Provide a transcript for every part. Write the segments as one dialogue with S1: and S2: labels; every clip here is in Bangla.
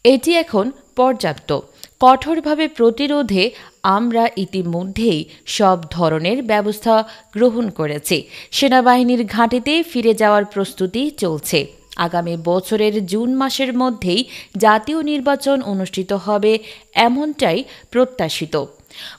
S1: এটি এখন পর্যাপ্ত। কঠোরভাবে প্রতিরোধে আমরা ইতিমধ্যেই সব ধরনের ব্যবস্থা গ্রহণ করেছি। সেনাবাহিনীর ঘাঁটিতে ফিরে যাওয়ার প্রস্তুতি চলছে। আগামী বছরের জুন মাসের মধ্যেই জাতীয় নির্বাচন অনুষ্ঠিত হবে, এমনটাই প্রত্যাশিত।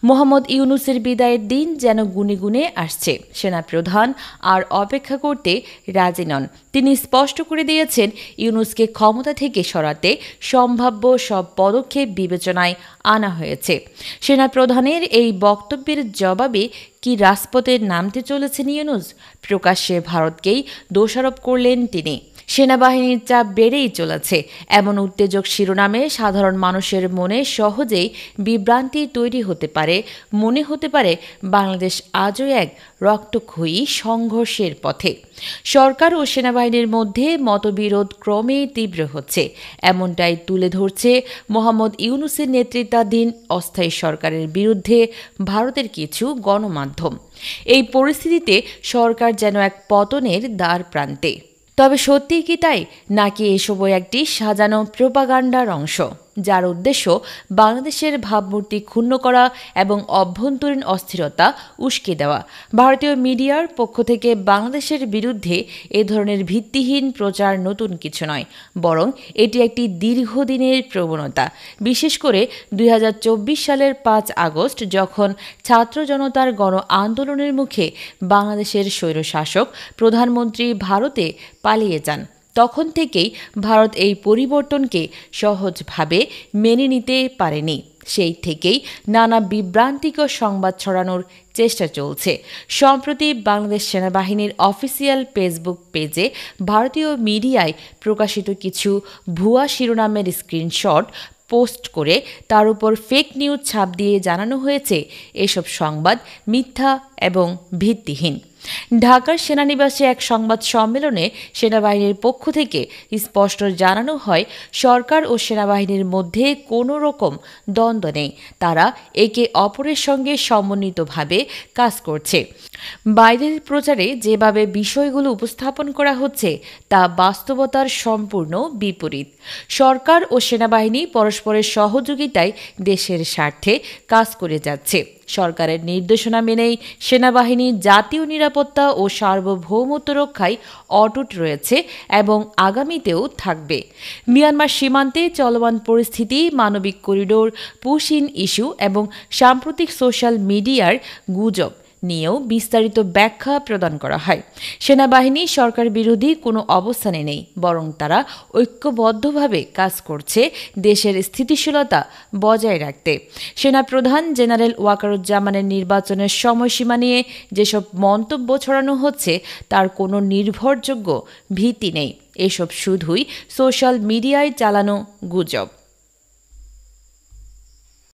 S1: মোহাম্মদ ইউনূসের বিদায়ের দিন যেন গুনে গুনে আসছে। সেনাপ্রধান আর অপেক্ষা করতে রাজি নন। তিনি স্পষ্ট করে দিয়েছেন, ইউনূসকে ক্ষমতা থেকে সরাতে সম্ভাব্য সব পদক্ষেপ বিবেচনায় আনা হয়েছে। সেনাপ্রধানের এই বক্তব্যের জবাবে কি রাজপথে নামতে চলেছেন ইউনূস? প্রকাশ্যে ভারতকেই দোষারোপ করলেন তিনি। সেনাবাহিনীর চাপ বেড়েই চলেছে, এমন উত্তেজক শিরোনামে সাধারণ মানুষের মনে সহজেই বিভ্রান্তি তৈরি হতে পারে। মনে হতে পারে বাংলাদেশ আজও এক রক্তক্ষয়ী সংঘর্ষের পথে। সরকার ও সেনাবাহিনীর মধ্যে মতবিরোধ ক্রমেই তীব্র হচ্ছে, এমনটাই তুলে ধরছে মোহাম্মদ ইউনূসের নেতৃত্বাধীন অস্থায়ী সরকারের বিরুদ্ধে ভারতের কিছু গণমাধ্যম। এই পরিস্থিতিতে সরকার যেন এক পতনের দ্বার প্রান্তে। তবে সত্যিই কি তাই, নাকি এসবও একটি সাজানো প্রোপাগান্ডার অংশ, যার উদ্দেশ্য বাংলাদেশের ভাবমূর্তি ক্ষুণ্ণ করা এবং অভ্যন্তরীণ অস্থিরতা উস্কে দেওয়া? ভারতীয় মিডিয়ার পক্ষ থেকে বাংলাদেশের বিরুদ্ধে এ ধরনের ভিত্তিহীন প্রচার নতুন কিছু নয়, বরং এটি একটি দীর্ঘদিনের প্রবণতা। বিশেষ করে 2024 সালের 5 আগস্ট, যখন ছাত্র জনতার গণ আন্দোলনের মুখে বাংলাদেশের স্বৈরশাসক প্রধানমন্ত্রী ভারতে পালিয়ে যান, তখন থেকেই ভারত এই পরিবর্তনকে সহজভাবে মেনে নিতে পারেনি। সেই থেকেই নানা বিভ্রান্তিকর সংবাদ ছড়ানোর চেষ্টা চলছে। সম্প্রতি বাংলাদেশ সেনাবাহিনীর অফিসিয়াল ফেসবুক পেজে ভারতীয় মিডিয়ায় প্রকাশিত কিছু ভুয়া শিরোনামের স্ক্রিনশট পোস্ট করে তার উপর ফেক নিউজ ছাপ দিয়ে জানানো হয়েছে এসব সংবাদ মিথ্যা এবং ভিত্তিহীন। ঢাকার সেনানিবাসে এক সংবাদ সম্মেলনে সেনাবাহিনীর পক্ষ থেকে স্পষ্ট জানানো হয়, সরকার ও সেনাবাহিনীর মধ্যে কোনো রকম দ্বন্দ্ব নেই। তারা একে অপরের সঙ্গে সমন্বিতভাবে কাজ করছে। বাইরের প্রচারে যেভাবে বিষয়গুলো উপস্থাপন করা হচ্ছে তা বাস্তবতার সম্পূর্ণ বিপরীত। সরকার ও সেনাবাহিনী পরস্পরের সহযোগিতায় দেশের স্বার্থে কাজ করে যাচ্ছে। সরকারের নির্দেশনা মেনেই সেনাবাহিনী জাতীয় নিরাপত্তা ও সার্বভৌমত্ব রক্ষায় অটুট রয়েছে এবং আগামীতেও থাকবে। মিয়ানমার সীমান্তে চলমান পরিস্থিতি, মানবিক করিডোর, পুশিন ইস্যু এবং সাম্প্রতিক সোশ্যাল মিডিয়ার গুজব নিয়েও বিস্তারিত ব্যাখ্যা প্রদান করা হয়। সেনাবাহিনী সরকার বিরোধী কোনো অবস্থানে নেই, বরং তারা ঐক্যবদ্ধভাবে কাজ করছে দেশের স্থিতিশীলতা বজায় রাখতে। সেনাপ্রধান জেনারেল ওয়াকারুজ্জামানের নির্বাচনের সময়সীমা নিয়ে যেসব মন্তব্য ছড়ানো হচ্ছে তার কোনো নির্ভরযোগ্য ভিত্তি নেই। এসব শুধুই সোশ্যাল মিডিয়ায় চালানো গুজব।